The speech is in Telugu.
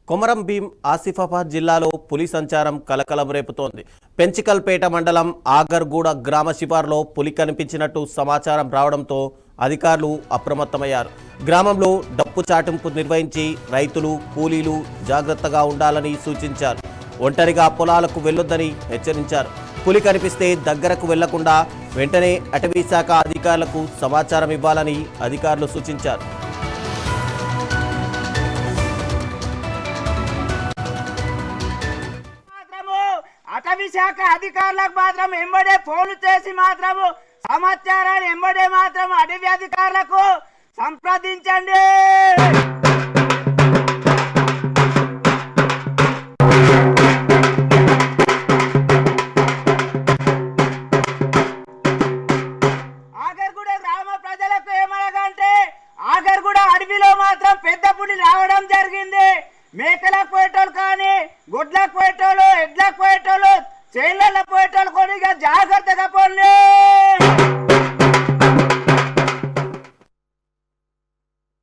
కొమరం భీం ఆసిఫాబాద్ జిల్లాలో పులి సంచారం కలకలం రేపుతోంది. పెంచికల్పేట మండలం ఆగర్గూడ గ్రామ శివార్లో పులి కనిపించినట్టు సమాచారం రావడంతో అధికారులు అప్రమత్తమయ్యారు. గ్రామంలో డప్పు చాటింపు నిర్వహించి రైతులు కూలీలు జాగ్రత్తగా ఉండాలని సూచించారు. ఒంటరిగా పొలాలకు వెళ్లొద్దని హెచ్చరించారు. పులి కనిపిస్తే దగ్గరకు వెళ్లకుండా వెంటనే అటవీ శాఖ అధికారులకు సమాచారం ఇవ్వాలని అధికారులు సూచించారు. అటవీ శాఖ అధికారులకు మాత్రం ఎంబడే ఫోన్లు చేసి మాత్రము సమాచారాలు ఎంబడే మాత్రం అటవీ అధికారులకు సంప్రదించండి. ఆగర్గూడ గ్రామ ప్రజలకు ఏమనగంటే ఆగర్గూడ అడవిలో మాత్రం పెద్ద పులి రావడం జరిగింది. మేకలకు పోయేటోళ్ళు కానీ గుడ్లకు పోయేటోళ్ళు ఎడ్లకు పోయేటోళ్ళు చేళ్ళకు పోయేటోళ్ళు కొన్ని జాగ్రత్తగా పోండి.